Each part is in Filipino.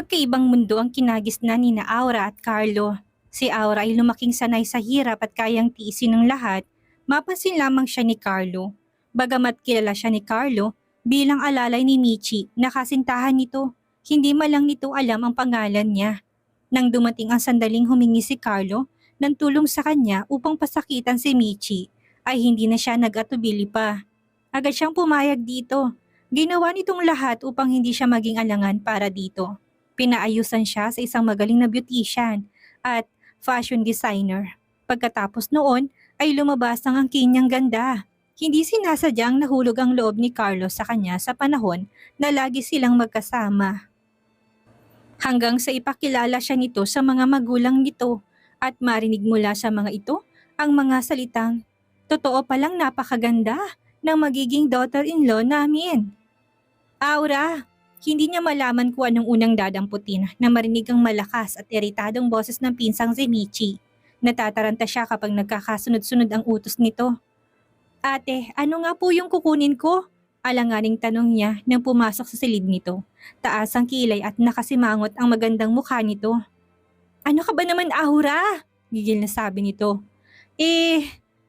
Magkaibang mundo ang kinagisnan ni na Aura at Carlo. Si Aura ay lumaking sanay sa hirap at kayang tiisin ng lahat, mapansin lamang siya ni Carlo. Bagamat kilala siya ni Carlo bilang alalay ni Michi na kasintahan nito, hindi malang nito alam ang pangalan niya. Nang dumating ang sandaling humingi si Carlo ng tulong sa kanya upang pasakitan si Michi, ay hindi na siya nag-atubili pa. Agad siyang pumayag dito. Ginawa nitong lahat upang hindi siya maging alangan para dito. Pinaayusan siya sa isang magaling na beautician at fashion designer. Pagkatapos noon ay lumabas ang angking niyang ganda. Hindi sinasadyang nahulog ang loob ni Carlos sa kanya sa panahon na lagi silang magkasama. Hanggang sa ipakilala siya nito sa mga magulang nito at marinig mula sa mga ito ang mga salitang, "Totoo palang napakaganda ng magiging daughter-in-law namin." Aura, hindi niya malaman kung anong unang dadamputin na marinig ang malakas at iritadong boses ng pinsang si Michi. Natataranta siya kapag nagkakasunod-sunod ang utos nito. "Ate, ano nga po yung kukunin ko?" Alanganing tanong niya nang pumasok sa silid nito. Taas ang kilay at nakasimangot ang magandang mukha nito. "Ano ka ba naman, Aura?" Gigil na sabi nito.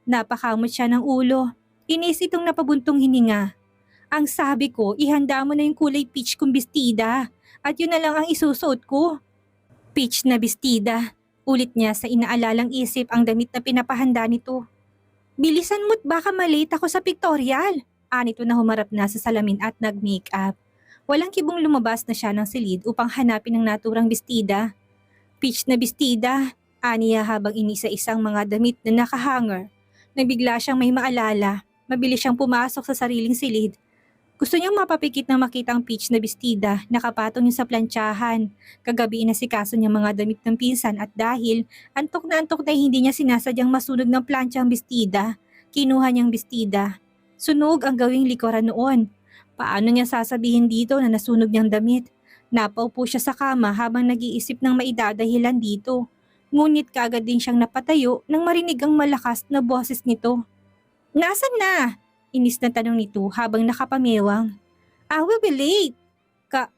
Napakamot siya ng ulo. Inis itong napabuntong hininga. "Ang sabi ko, ihanda mo na yung kulay peach kong bestida at yun na lang ang isusuot ko." Peach na bestida. Ulit niya sa inaalalang isip ang damit na pinapahanda nito. "Bilisan mo't baka malate ako sa pictorial." Anito na humarap na sa salamin at nag-makeup. Walang kibong lumabas na siya ng silid upang hanapin ang naturang bestida. "Peach na bestida," aniya habang inisa-isang mga damit na nakahanger. Nabigla siyang may maalala. Mabilis siyang pumasok sa sariling silid. Gusto niyang mapapikit na makita ang peach na bestida, nakapatong niya sa plantsahan. Kagabi inasikaso niya mga damit ng pinsan at dahil antok na hindi niya sinasadyang masunog ng plantsa ang bestida, kinuha niyang bestida. Sunog ang gawing likuran noon. Paano niya sasabihin dito na nasunog niyang damit? Napaupo siya sa kama habang nag-iisip ng maidadahilan dito. Ngunit kaagad din siyang napatayo nang marinig ang malakas na boses nito. "Nasaan na?" Inis na tanong nito habang nakapamewang. "I will be late."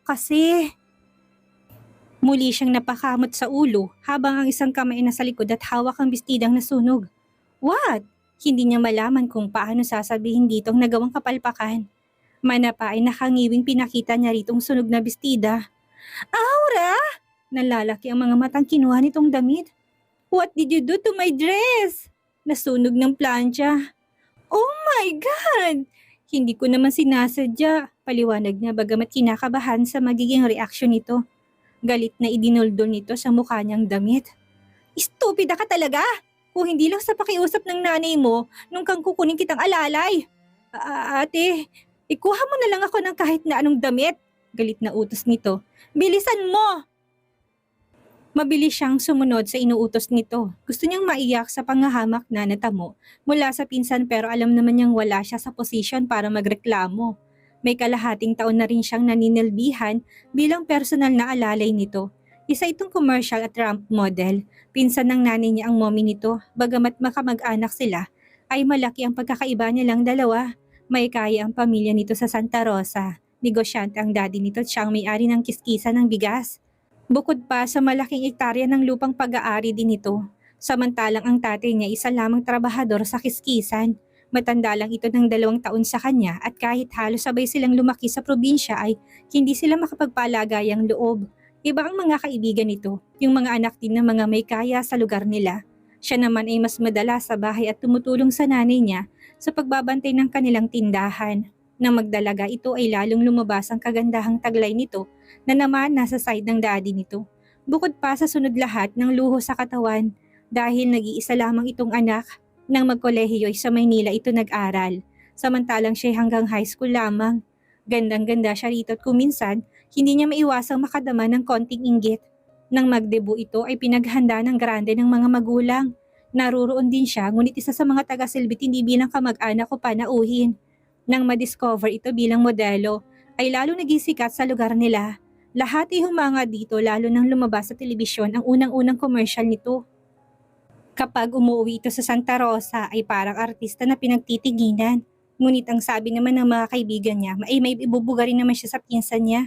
Kasi..." Muli siyang napakamot sa ulo habang ang isang kamay na sa likod at hawak ang bestidang nasunog. "What?" Hindi niya malaman kung paano sasabihin dito ang nagawang kapalpakan. Manapa ay nakangiwing pinakita niya ritong sunog na bestida. "Aura!" Nalalaki ang mga matang kinuha nitong damit. "What did you do to my dress?" "Nasunog ng plancha." "Oh my God!" "Hindi ko naman sinasadya," paliwanag niya bagamat kinakabahan sa magiging reaksyon nito. Galit na idinuldol nito sa mukha niyang damit. "Estupida ka talaga! Kung hindi lang sa pakiusap ng nanay mo nung kang kukunin kitang alalay." Ate, ikuha mo na lang ako ng kahit na anong damit." Galit na utos nito. "Bilisan mo!" Mabilis siyang sumunod sa inuutos nito. Gusto niyang maiyak sa pangahamak na natamo mula sa pinsan pero alam naman niyang wala siya sa posisyon para magreklamo. May kalahating taon na rin siyang naninilbihan bilang personal na alalay nito. Isa itong commercial at ramp model. Pinsan ng nanay niya ang mommy nito. Bagamat makamag-anak sila, ay malaki ang pagkakaiba nilang dalawa. May kaya ang pamilya nito sa Santa Rosa. Negosyante ang daddy nito at siyang may-ari ng kiskisa ng bigas. Bukod pa sa malaking ektarya ng lupang pag-aari din ito. Samantalang ang tatay niya isa lamang trabahador sa kiskisan. Matanda lang ito ng 2 taon sa kanya at kahit halos sabay silang lumaki sa probinsya ay hindi sila makapagpalagayang loob. Iba ang mga kaibigan nito, yung mga anak din ng mga may kaya sa lugar nila. Siya naman ay mas madalas sa bahay at tumutulong sa nanay niya sa pagbabantay ng kanilang tindahan. Nang magdalaga ito ay lalong lumabas ang kagandahang taglay nito na naman nasa side ng daddy nito. Bukod pa sa sunod lahat ng luho sa katawan dahil nag-iisa lamang itong anak. Nang magkolehiyo ay sa Maynila ito nag-aral. Samantalang siya hanggang high school lamang. Gandang-ganda siya rito at kuminsan hindi niya maiwasang makadama ng konting inggit. Nang magdebut ito ay pinaghanda ng grande ng mga magulang. Naruroon din siya ngunit isa sa mga taga-silbit hindi bilang kamag-anak o panauhin. Nang madiscover ito bilang modelo ay lalo naging sikat sa lugar nila. Lahat ay humanga dito lalo nang lumabas sa telebisyon ang unang-unang commercial nito. Kapag umuwi ito sa Santa Rosa ay parang artista na pinagtitiginan. Ngunit ang sabi naman ng mga kaibigan niya ay may ibubuga rin naman siya sa pinsan niya.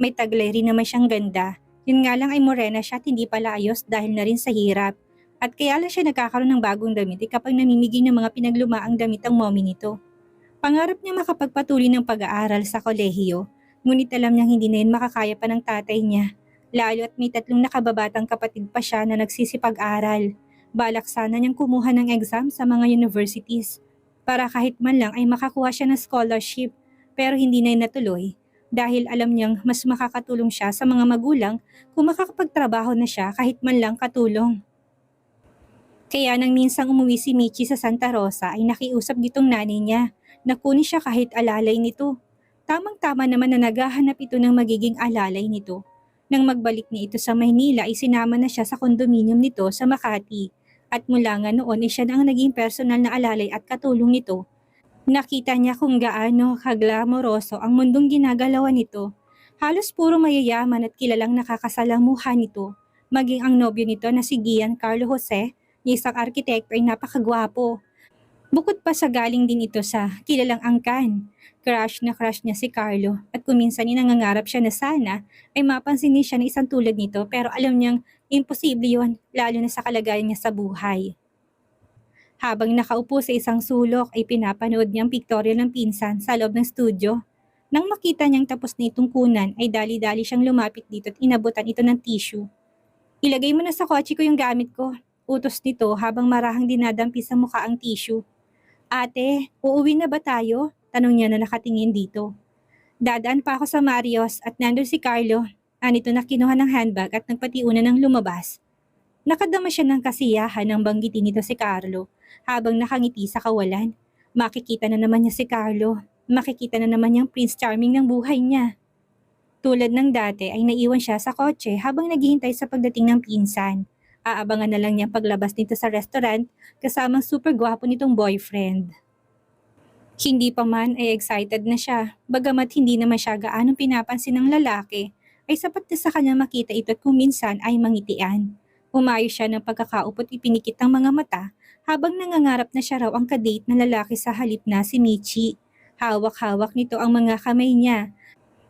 May taglay rin naman siyang ganda. Yun nga lang ay morena siya at hindi pala ayos dahil na rin sa hirap. At kaya lang siya nagkakaroon ng bagong damit kapag namimigay ng mga pinaglumaang damit ang mommy nito. Pangarap niya makapagpatuloy ng pag-aaral sa kolehiyo, ngunit alam niyang hindi na yun makakaya pa ng tatay niya. Lalo at may 3 nakababatang kapatid pa siya na nagsisipag-aral. Balak sana niyang kumuha ng exam sa mga universities para kahit man lang ay makakuha siya ng scholarship, pero hindi na yun natuloy dahil alam niyang mas makakatulong siya sa mga magulang kung makakapagtrabaho na siya kahit man lang katulong. Kaya nang minsang umuwi si Michi sa Santa Rosa ay nakiusap gitong nanay niya na kunin siya kahit alalay nito. Tamang-tama naman na naghahanap ito ng magiging alalay nito. Nang magbalik niya ito sa Maynila ay sinama na siya sa kondominium nito sa Makati. At mula nga noon ay siya na ang naging personal na alalay at katulong nito. Nakita niya kung gaano kaglamoroso ang mundong ginagalawan nito. Halos puro mayayaman at kilalang nakakasalamuha nito. Maging ang nobyo nito na si Giancarlo Jose, na isang arkitekto ay napakagwapo. Bukod pa sa galing din ito sa kilalang angkan. Crush niya si Carlo at kuminsan nangangarap siya na sana ay mapansin niya na isang tulad nito pero alam niyang imposible yon lalo na sa kalagayan niya sa buhay. Habang nakaupo sa isang sulok ay pinapanood niya ang pictorial ng pinsan sa loob ng studio. Nang makita niyang tapos na itong kunan ay dali-dali siyang lumapit dito at inabutan ito ng tissue. Ilagay mo na sa kotse ko yung gamit ko. Utos nito habang marahang dinadampi sa mukha ang tissue. Ate, uuwi na ba tayo? Tanong niya na nakatingin dito. Dadaan pa ako sa Marios at nandun si Carlo. Anito na kinuha ng handbag at nagpatiuna ng lumabas. Nakadama siya ng kasiyahan nang banggitin nito si Carlo habang nakangiti sa kawalan. Makikita na naman niya si Carlo. Makikita na naman niyang Prince Charming ng buhay niya. Tulad ng dati ay naiwan siya sa kotse habang naghihintay sa pagdating ng pinsan. Aabangan na lang niya paglabas nito sa restaurant kasamang super gwapo nitong boyfriend. Hindi pa man ay excited na siya, bagamat hindi naman siya gaanong pinapansin ng lalaki, ay sapat na sa kanya makita ito at kung minsan ay mangitian. Umayos siya ng pagkakaupo at ipinikit ang mga mata habang nangangarap na siya raw ang kadate na lalaki sa halip na si Michi. Hawak-hawak nito ang mga kamay niya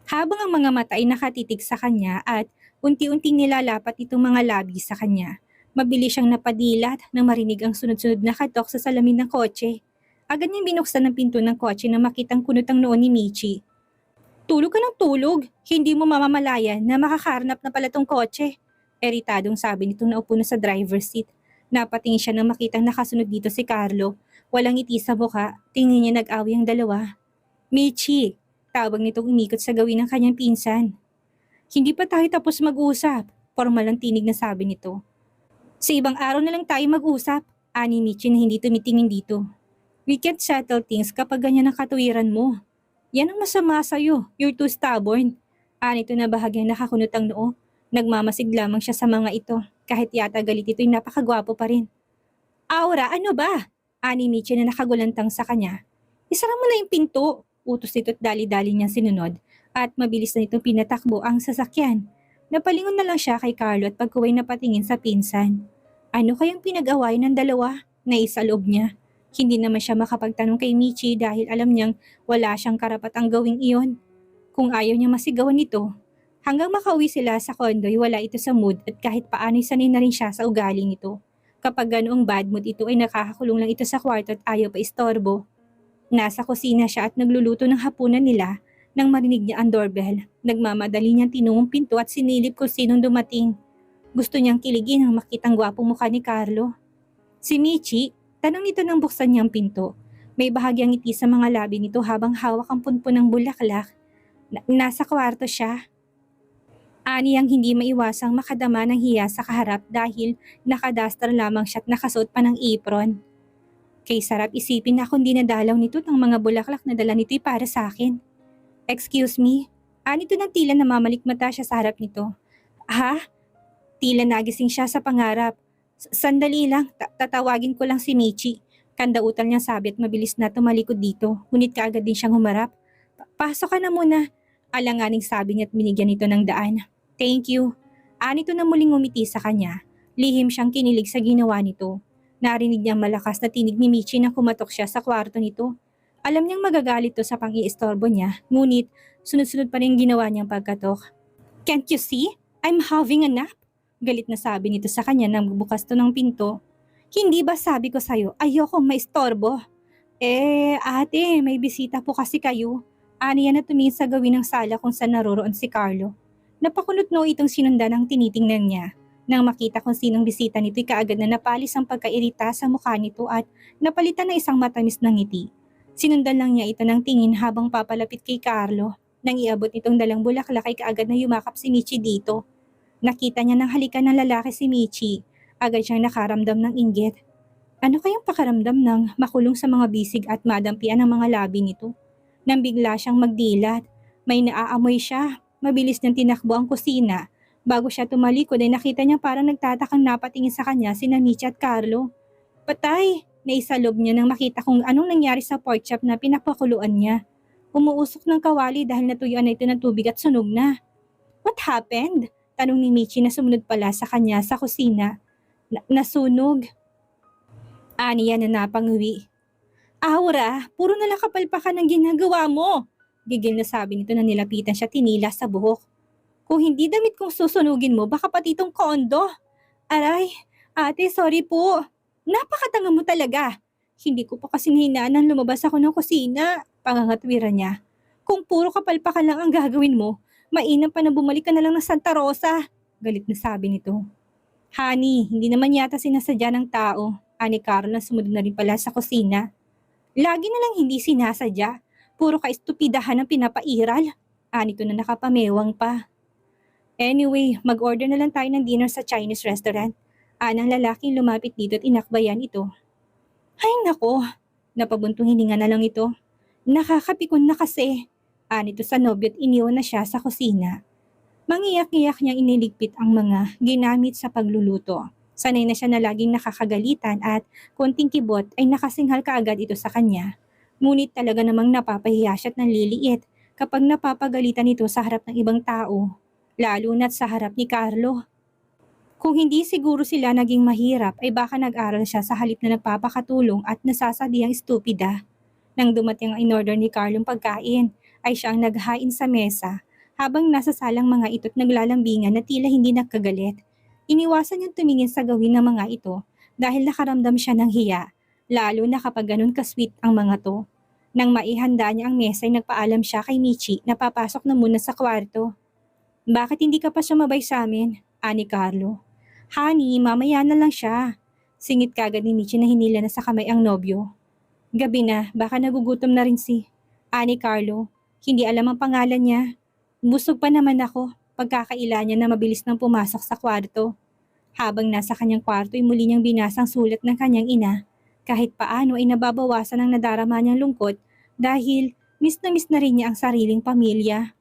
habang ang mga mata ay nakatitig sa kanya at unti-unting nilalapat itong mga labi sa kanya. Mabilis siyang napadilat nang marinig ang sunod-sunod na katok sa salamin ng kotse. Agad niyang binuksan ang pinto ng kotse na makitang kunot ang noon ni Michi. Tulog ka ng tulog, hindi mo mamamalayan na makakarnap na pala tong kotse. Eritadong sabi nitong naupo na sa driver's seat. Napatingin siya nang makitang nakasunod dito si Carlo. Walang ngiti sa mukha, tingin niya nag-away ang dalawa. Michi, tawag nitong umikot sa gawin ng kanyang pinsan. Hindi pa tayo tapos mag-usap, formal ang tinig na sabi nito. Sa ibang araw na lang tayo mag-usap, ani Michi na hindi tumitingin dito. We can't settle things kapag ganyan ang katuwiran mo. Yan ang masama sa'yo, you're too stubborn. Anito na bahagyang nakakunot ang noo. Nagmamasid lamang siya sa mga ito, kahit yata galit ito'y napakagwapo pa rin. Aura, ano ba? Ani Michi na nakagulantang sa kanya. Isara mo na yung pinto, utos nito at dali-dali niyang sinunod at mabilis na itong pinatakbo ang sasakyan. Napalingon na lang siya kay Carlo at pagkuway na patingin sa pinsan. Ano kayang pinag-away ng dalawa? Naisa loob niya. Hindi naman siya makapagtanong kay Michi dahil alam niyang wala siyang karapatang gawing iyon. Kung ayaw niya masigawan ito, hanggang makauwi sila sa kondo'y wala ito sa mood at kahit paano'y sanay na rin siya sa ugali nito. Kapag ganoong bad mood ito ay nakakakulong lang ito sa kwarto at ayaw pa istorbo. Nasa kusina siya at nagluluto ng hapunan nila nang marinig niya ang doorbell. Nagmamadali niyang tinungong pinto at sinilip kung sinong dumating. Gusto niyang kiligin ang makitang gwapong mukha ni Carlo. Si Michi, tanong nito nang buksan niyang pinto. May bahagyang ngiti sa mga labi nito habang hawak ang punpun ng bulaklak. Nasa kwarto siya. Ani ang hindi maiwasang makadama ng hiya sa kaharap dahil nakadastar lamang siya at nakasuot pa ng apron. Kay sarap isipin na kung dinadalaw nito ng mga bulaklak na dala nito'y para sa akin. Excuse me? Anito ng tila namamalikmata siya sa harap nito. Ha? Tila nagising siya sa pangarap. Sandali lang, tatawagin ko lang si Michi. Kandautan niyang sabi at mabilis na tumalikod dito, ngunit kaagad din siyang humarap. Pasok ka na muna. Alanganing sabi niya at binigyan nito ng daan. Thank you. Anito na muling umiti sa kanya. Lihim siyang kinilig sa ginawa nito. Narinig niyang malakas na tinig ni Michi na kumatok siya sa kwarto nito. Alam niyang magagalit to sa pang-iistorbo niya, ngunit sunod-sunod pa rin ginawa niyang pagkatok. Can't you see? I'm having a nap? Galit na sabi nito sa kanya nang bubukas to ng pinto. Hindi ba sabi ko sa'yo, ayokong maistorbo? Ate, may bisita po kasi kayo. Aniya na tumingin sa gawin ng sala kung saan naroroon si Carlo. Napakunot no itong sinundan ang tinitingnan niya. Nang makita kung sinong bisita nito'y kaagad na napalis ang pagkairita sa mukha nito at napalitan ng isang matamis na ngiti. Sinundan lang niya ito ng tingin habang papalapit kay Carlo. Nang iabot nitong dalang bulaklak ay kaagad na yumakap si Michi dito. Nakita niya ng halikan ng lalaki si Michi. Agad siyang nakaramdam ng inggit. Ano kayang pakaramdam ng makulong sa mga bisig at madampian ng mga labi nito? Nang bigla siyang magdilat, may naaamoy siya. Mabilis niyang tinakbo ang kusina. Bago siya tumalikod ay nakita niya parang nagtatakang napatingin sa kanya sina Michi at Carlo. Patay! Naisalob niya nang makita kung anong nangyari sa pork chop na pinapakuluan niya. Umuusok ng kawali dahil natuyuan na ito ng tubig at sunog na. What happened? Tanong ni Michi na sumunod pala sa kanya sa kusina. Nasunog. Aniya na napanguwi. Aura, puro nalang kapalpakan ang ginagawa mo. Gigil na sabi nito na nilapitan siya tinila sa buhok. Kung hindi damit kong susunugin mo, baka pati itong kondo. Aray, ate, sorry po. Napakatanga mo talaga. Hindi ko pa kasi hinaan nang lumabas ako ng kusina. Pangangatwiran niya. Kung puro kapalpakan lang ang gagawin mo, mainam pa na bumalik ka na lang ng Santa Rosa. Galit na sabi nito. Honey, hindi naman yata sinasadya ng tao. Ani Carol na sumunod na rin pala sa kusina. Lagi na lang hindi sinasadya. Puro ka-estupidahan ang pinapairal. Anito na nakapamewang pa. Anyway, mag-order na lang tayo ng dinner sa Chinese restaurant. Anang lalaking lumapit dito at inakbayan ito. Ay nako, napabuntong hininga na lang ito. Nakakapikon na kasi. Anito sa nobyo at iniwan na siya sa kusina. Mangiyak-ngiyak niyang iniligpit ang mga ginamit sa pagluluto. Sanay na siya na laging nakakagalitan at konting kibot ay nakasinghal kaagad ito sa kanya. Ngunit talaga namang napapahiya siya at nanliliit kapag napapagalitan ito sa harap ng ibang tao. Lalo na't sa harap ni Carlo. Kung hindi siguro sila naging mahirap ay baka nag-aral siya sa halip na nagpapakatulong at nasasabihang estupida. Nang dumating ang in-order ni Carlo ang pagkain ay siya ang naghain sa mesa habang nasa salang mga ito't naglalambingan na tila hindi nakagalit. Iniwasan niyang tumingin sa gawin ng mga ito dahil nakaramdam siya ng hiya, lalo na kapag ganun ka-sweet ang mga to. Nang maihanda niya ang mesa ay nagpaalam siya kay Michi na papasok na muna sa kwarto. Bakit hindi ka pa sumabay sa amin? Ani Carlo. Honey, mamaya na lang siya. Singit kagad ni Michi na hinila na sa kamay ang nobyo. Gabi na, baka nagugutom na rin si Ani Carlo. Hindi alam ang pangalan niya. Busog pa naman ako. Pagkakaila niya na mabilis nang pumasok sa kwarto. Habang nasa kanyang kwarto ay muli niyang binasa ang sulat ng kanyang ina. Kahit paano ay nababawasan ang nadarama niyang lungkot dahil miss na rin niya ang sariling pamilya.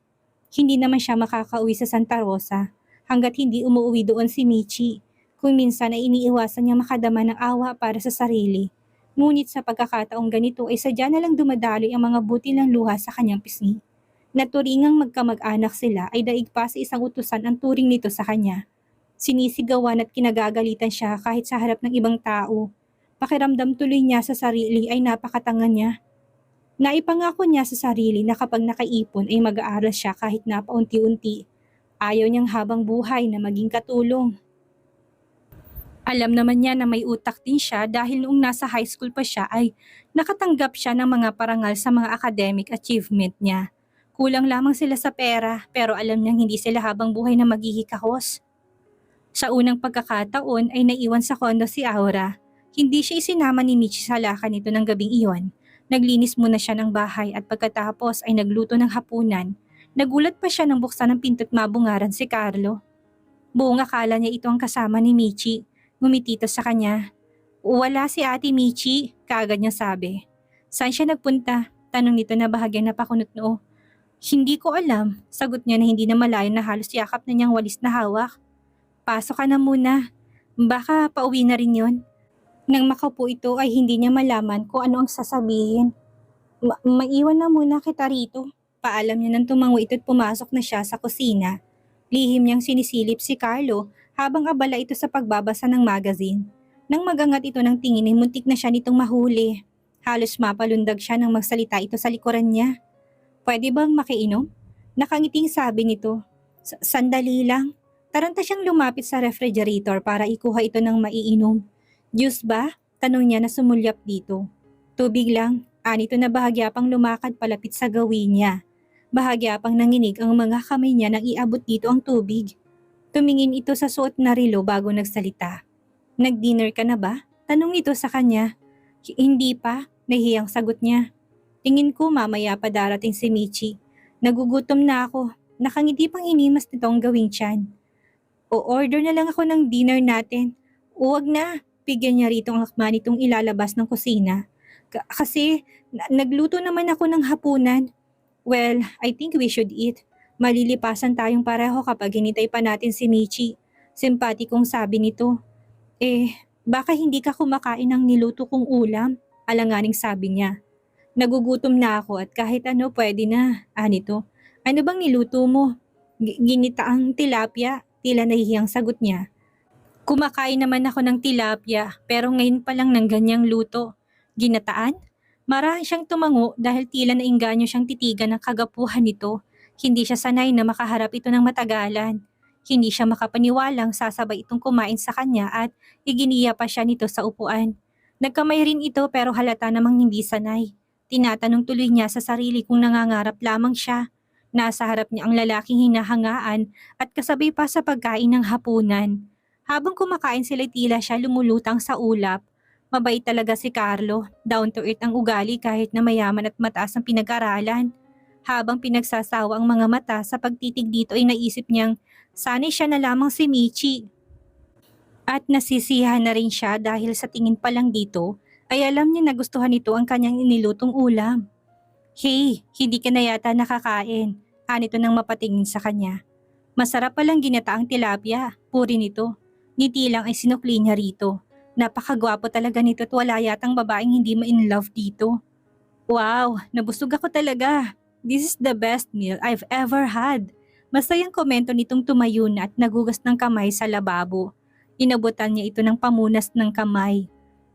Hindi naman siya makakauwi sa Santa Rosa hanggat hindi umuwi doon si Michi. Kung minsan ay iniiwasan niya makadama ng awa para sa sarili. Ngunit sa pagkakataong ganito ay sadya na lang dumadaloy ang mga butil ng luha sa kanyang pisngi. Naturingang magkamag-anak sila ay daig pa sa isang utusan ang turing nito sa kanya. Sinisigawan at kinagagalitan siya kahit sa harap ng ibang tao. Pakiramdam tuloy niya sa sarili ay napakatanga niya. Naipangako niya sa sarili na kapag nakaipon ay mag-aaral siya kahit na paunti-unti. Ayaw niyang habang buhay na maging katulong. Alam naman niya na may utak din siya dahil noong nasa high school pa siya ay nakatanggap siya ng mga parangal sa mga academic achievement niya. Kulang lamang sila sa pera pero alam niyang hindi sila habang buhay na maghihikahos. Sa unang pagkakataon ay naiwan sa kondo si Aura. Hindi siya isinama ni Michi sa lakan nito ng gabing iyon. Naglinis muna siya ng bahay at pagkatapos ay nagluto ng hapunan. Nagulat pa siya nang buksan ng pinto't mabungaran si Carlo. Buong akala niya ito ang kasama ni Michi. Ngumiti ito sa kanya. Wala si Ate Michi, kaagad niya sabi. Saan siya nagpunta? Tanong nito na bahagyang napakunot noo. Hindi ko alam, sagot niya na hindi na malayo na halos yakap na niyang walis na hawak. Pasok ka na muna, baka pauwi na rin yon. Nang makaupo ito ay hindi niya malaman kung ano ang sasabihin. Maiwan na muna kita rito. Paalam niya nang tumango ito at pumasok na siya sa kusina. Lihim niyang sinisilip si Carlo habang abala ito sa pagbabasa ng magazine. Nang magangat ito ng tingin ay muntik na siya nitong mahuli. Halos mapalundag siya nang magsalita ito sa likuran niya. Pwede bang makiinom? Nakangiting sabi nito. Sandali lang. Taranta siyang lumapit sa refrigerator para ikuha ito ng maiinom. Juice ba? Tanong niya na sumulyap dito. Tubig lang, anito na bahagya pang lumakad palapit sa gawin niya. Bahagya pang nanginig ang mga kamay niya nang iabot dito ang tubig. Tumingin ito sa suot na relo bago nagsalita. Nag-dinner ka na ba? Tanong nito sa kanya. Hindi pa, nahiyang sagot niya. Tingin ko mamaya pa darating si Michi. Nagugutom na ako. Nakangiti pang inimas nito ang gawing tiyan. O-order na lang ako ng dinner natin. Huwag na. Bigyan niya rito ang akma nitong ilalabas ng kusina. Kasi nagluto naman ako ng hapunan. Well, I think we should eat. Malilipasan tayong pareho kapag hinintay pa natin si Michi. Simpatikong sabi nito. Baka hindi ka kumakain ng niluto kong ulam? Alanganing sabi niya. Nagugutom na ako at kahit ano pwede na. Anito, ano bang niluto mo? Ginitaang tilapia, tila nahihiyang sagot niya. Kumakain naman ako ng tilapia pero ngayon pa lang ng ganyang luto. Ginataan? Marahan siyang tumango dahil tila nainganyo siyang titigan ng kagapuhan nito. Hindi siya sanay na makaharap ito ng matagalan. Hindi siya makapaniwalang sasabay itong kumain sa kanya at iginiya pa siya nito sa upuan. Nagkamay rin ito pero halata namang hindi sanay. Tinatanong tuloy niya sa sarili kung nangangarap lamang siya. Nasa harap niya ang lalaking hinahangaan at kasabay pa sa pagkain ng hapunan. Habang kumakain sila tila siya lumulutang sa ulap. Mabait talaga si Carlo, down to earth ang ugali kahit na mayaman at mataas ang pinag-aralan. Habang pinagsasawa ang mga mata sa pagtitig dito ay naisip niyang sana'y siya na lamang si Michi. At nasisiyahan na rin siya dahil sa tingin pa lang dito ay alam niya na gustuhan nito ang kanyang inilutong ulam. Hey, hindi ka na yata nakakain. Anito nang mapatingin sa kanya. Masarap palang ginataang tilapia, puri nito. Ngiti lang ay sinukli niya rito. Napakagwapo talaga nito at wala yatang babaeng hindi ma-in-love dito. Wow, nabusog ako talaga. This is the best meal I've ever had. Masayang komento nitong tumayo na at nagugas ng kamay sa lababo. Inabutan niya ito ng pamunas ng kamay.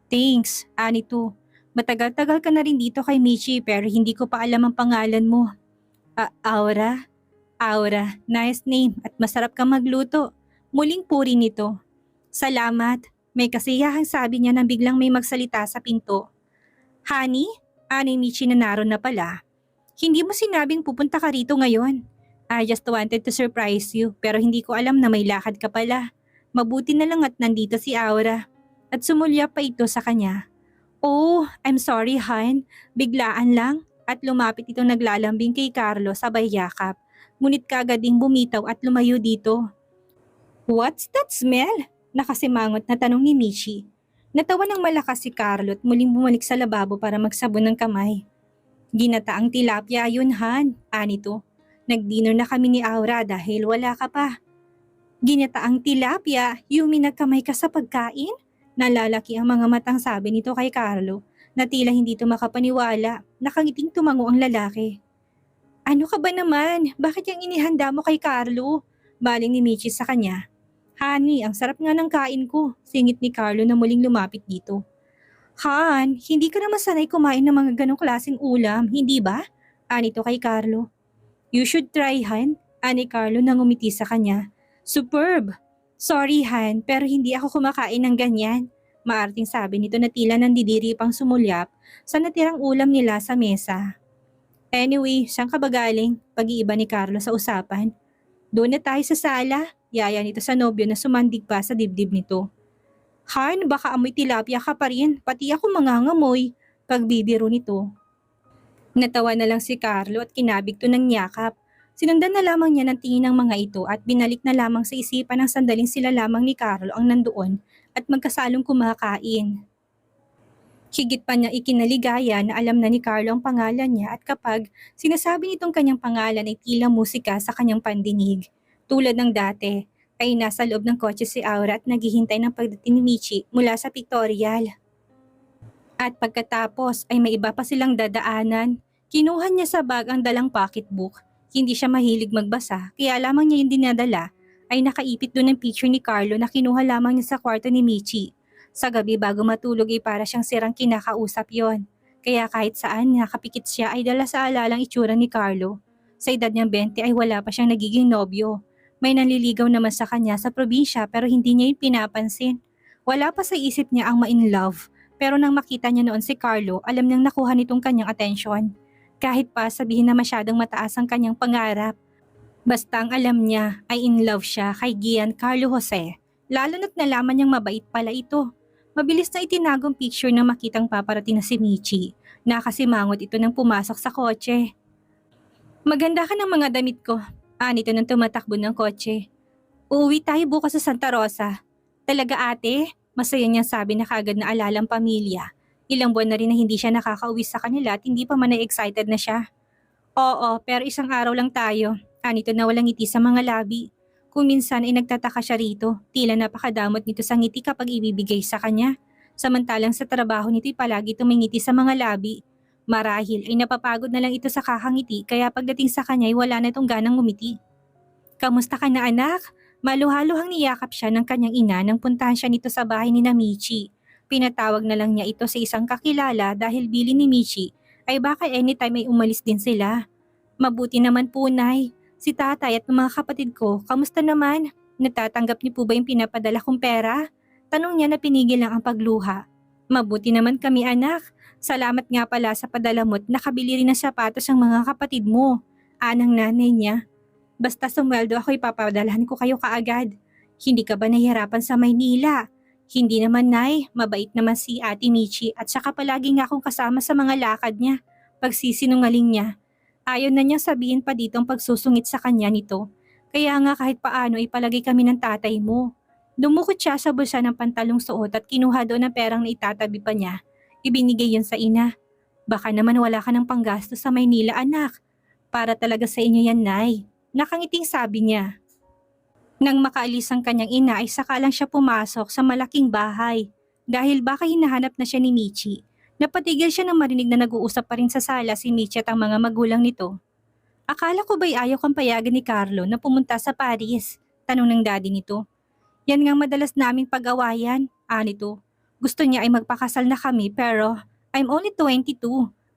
Thanks, anito. Matagal-tagal ka na rin dito kay Michi pero hindi ko pa alam ang pangalan mo. Aura? Aura, nice name at masarap kang magluto. Muling puri nito. Salamat. May kasiyahang sabi niya nang biglang may magsalita sa pinto. Honey? Ani Michi na naroon na pala. Hindi mo sinabing pupunta ka rito ngayon. I just wanted to surprise you pero hindi ko alam na may lakad ka pala. Mabuti na lang at nandito si Aura. At sumulya pa ito sa kanya. Oh, I'm sorry Han. Biglaan lang. At lumapit itong naglalambing kay Carlo sabay yakap. Ngunit kaagad ding bumitaw at lumayo dito. What's that smell? Nakasimangot na tanong ni Michi. Natawa ng malakas si Carlo at muling bumalik sa lababo para magsabon ng kamay. Ginataang tilapia yun Han, anito. Nag-dinner na kami ni Aura dahil wala ka pa. Ginataang tilapia, Yumi nagkamay ka sa pagkain? Nalalaki ang mga matang sabi nito kay Carlo na tila hindi ito makapaniwala. Nakangiting tumango ang lalaki. Ano ka ba naman? Bakit yung inihanda mo kay Carlo? Baling ni Michi sa kanya. Honey, ang sarap nga ng kain ko. Singit ni Carlo na muling lumapit dito. Han, hindi ka naman sanay kumain ng mga ganong klaseng ulam, hindi ba? Anito kay Carlo. You should try, Han. Ani Carlo na ngumiti sa kanya. Superb! Sorry, Han, pero hindi ako kumakain ng ganyan. Maarting sabi nito na tila nandidiri pang sumulyap sa natirang ulam nila sa mesa. Anyway, saan ka ba galing? Pag-iiba ni Carlo sa usapan. Doon na tayo sa sala. Yaya nito sa nobyo na sumandig pa sa dibdib nito. Han, baka amoy tilapia ka pa rin. Pati ako mangangamoy. Pagbibiro nito. Natawa na lang si Carlo at kinabig to ng yakap. Sinundan na lamang niya ng tingin ng mga ito at binalik na lamang sa isipan ng sandaling sila lamang ni Carlo ang nandoon at magkasalong kumakain. Higit pa niya ikinaligaya na alam na ni Carlo ang pangalan niya at kapag sinasabi nitong kanyang pangalan ay tila musika sa kanyang pandinig. Tulad ng dati ay nasa loob ng kotse si Aura at naghihintay ng pagdating ni Michi mula sa pictorial. At pagkatapos ay may iba pa silang dadaanan. Kinuha niya sa bag ang dalang pocketbook. Hindi siya mahilig magbasa, kaya lamang niya yung dinadala ay nakaipit doon ng picture ni Carlo na kinuha lamang niya sa kwarto ni Michi. Sa gabi bago matulog ay para siyang sirang kinakausap yon. Kaya kahit saan nakapikit siya ay dala sa alalang itsura ni Carlo. Sa edad niyang 20 ay wala pa siyang nagiging nobyo. May nanliligaw naman sa kanya sa probinsya pero hindi niya yung pinapansin. Wala pa sa isip niya ang ma-in love. Pero nang makita niya noon si Carlo, alam niyang nakuha nitong kanyang atensyon. Kahit pa sabihin na masyadong mataas ang kanyang pangarap. Basta ang alam niya ay in love siya kay Giancarlo Jose. Lalo na't nalaman niyang mabait pala ito. Mabilis na itinagong picture na makitang paparating na si Michi. Nakasimangot ito nang pumasok sa kotse. Maganda ka ng mga damit ko. Nito nang tumatakbo ng kotse. Uuwi tayo bukas sa Santa Rosa. Talaga ate? Masaya niyang sabi na kagad na alalang pamilya. Ilang buwan na rin na hindi siya nakakauwi sa kanila at hindi pa man excited na siya. Oo, pero isang araw lang tayo. Nito na walang ngiti sa mga labi. Kung minsan ay nagtataka siya rito, tila napakadamot nito sa ngiti kapag ibibigay sa kanya. Samantalang sa trabaho nito'y palagi tumingiti sa mga labi. Marahil ay napapagod na lang ito sa kakangiti kaya pagdating sa kanya ay wala na itong ganang ngumiti. Kamusta ka na anak? Maluhaluhang niyakap siya ng kanyang ina nang puntahan siya nito sa bahay ni Michi. Pinatawag na lang niya ito sa isang kakilala dahil bili ni Michi ay baka anytime ay umalis din sila. Mabuti naman po, Nay. Si tatay at mga kapatid ko, kamusta naman? Natatanggap niyo po ba yung pinapadala kong pera? Tanong niya na pinigil lang ang pagluha. Mabuti naman kami anak. Salamat nga pala sa padala mo't nakabili rin ng sapatos ang mga kapatid mo. Anang nanay niya. Basta sumweldo ako ipapadalhan ko kayo kaagad. Hindi ka ba nahihirapan sa Maynila? Hindi naman Nay, mabait naman si Ate Michi at saka palagi nga akong kasama sa mga lakad niya. Pagsisinungaling niya. Ayaw na niyang sabihin pa dito ang pagsusungit sa kanya nito. Kaya nga kahit paano ipalagay kami ng tatay mo. Dumukot siya sa bulsa ng pantalong suot at kinuha doon ang perang na itatabi pa niya. Ibinigay yun sa ina. Baka naman wala ka ng panggasto sa Maynila anak. Para talaga sa inyo yan Nay. Nakangiting sabi niya. Nang makaalis ang kanyang ina ay saka lang siya pumasok sa malaking bahay. Dahil baka hinahanap na siya ni Michi. Napatigil siya nang marinig na nag-uusap pa rin sa sala si Michi at ang mga magulang nito. Akala ko ba'y ayaw kang payagan ni Carlo na pumunta sa Paris? Tanong ng daddy nito. Yan ngang madalas naming pag-awayan, nito. Gusto niya ay magpakasal na kami pero I'm only 22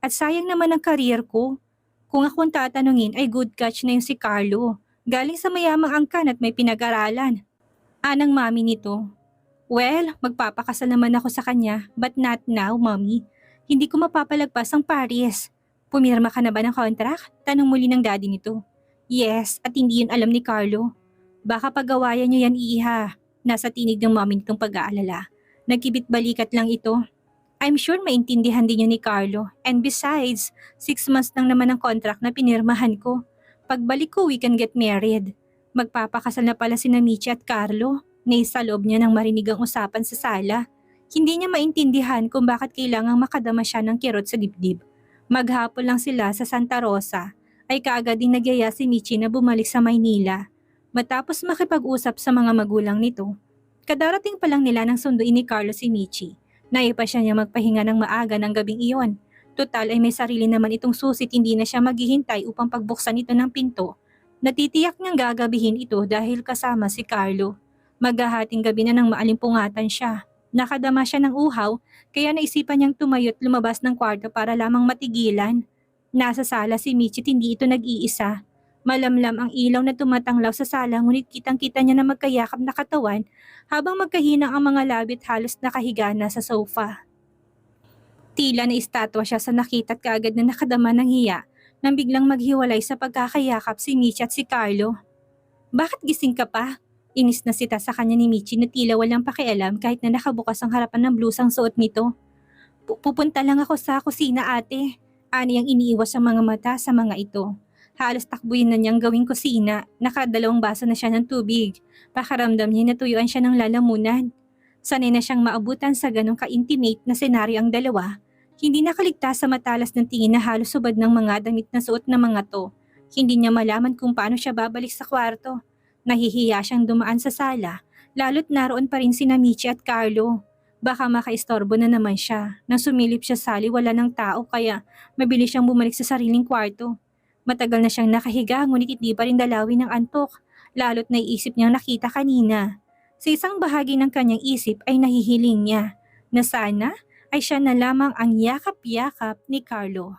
at sayang naman ang career ko. Kung akong tatanungin ay good catch na yung si Carlo. Galing sa mayamang angkan at may pinag-aralan. Anang mami nito. Well, magpapakasal naman ako sa kanya but not now, mommy. Hindi ko mapapalagpas ang Paris. Pumirma ka na ba ng contract? Tanong muli ng daddy nito. Yes, at hindi yun alam ni Carlo. Baka pagawayan niyo yan iha. Nasa tinig ng mami nitong pag-aalala. Nagkibit-balikat lang ito. I'm sure maintindihan din yun ni Carlo. And besides, 6 months lang naman ang contract na pinirmahan ko. Pagbalik ko, we can get married. Magpapakasal na pala si Michi at Carlo. Naisa loob niya nang marinig ang usapan sa sala. Hindi niya maintindihan kung bakit kailangang makadama siya ng kirot sa dibdib. Maghapon lang sila sa Santa Rosa ay kaagad din nagyaya si Michi na bumalik sa Maynila. Matapos makipag-usap sa mga magulang nito, kadarating pa lang nila ng sunduin ni Carlo si Michi. Naipa siya niya magpahinga ng maaga ng gabing iyon. Total ay may sarili naman itong susit, hindi na siya maghihintay upang pagbuksan ito ng pinto. Natitiyak niyang gagabihin ito dahil kasama si Carlo. Maghahating gabi na nang maalimpungatan siya. Nakadama siya ng uhaw kaya naisipan niyang tumayo't lumabas ng kwarto para lamang matigilan. Nasa sala si Michi, hindi ito nag-iisa. Malamlam ang ilaw na tumatanglaw sa sala ngunit kitang-kita niya na magkayakap na katawan habang magkahinang ang mga labit halos nakahiga na sa sofa. Tila na estatwa siya sa nakita at kaagad na nakadama ng hiya nang biglang maghiwalay sa pagkakayakap si Michi at si Carlo. Bakit gising ka pa? Inis na sita sa kanya ni Michi na tila walang pakialam kahit na nakabukas ang harapan ng blusang suot nito. Pupunta lang ako sa kusina ate. Ani ang iniiwas ang mga mata sa mga ito. Halos takbuhin na niyang gawing kusina. Nakadalawang baso na siya ng tubig. Pakaramdam niya na tuyuan siya ng lalamunan. Sanay na siyang maabutan sa ganong ka-intimate na senaryo ang dalawa. Hindi nakaligtas sa matalas ng tingin na halos subad ng mga damit na suot ng mga to. Hindi niya malaman kung paano siya babalik sa kwarto. Nahihiya siyang dumaan sa sala, lalo't naroon pa rin sina Michi at Carlo. Baka makaistorbo na naman siya. Nang sumilip siya sa wala ng tao kaya mabilis siyang bumalik sa sariling kwarto. Matagal na siyang nakahiga ngunit hindi pa rin dalawin ng antok, lalo't naiisip niyang nakita kanina. Sa isang bahagi ng kanyang isip ay nahihiling niya na sana ay siya na lamang ang yakap-yakap ni Carlo.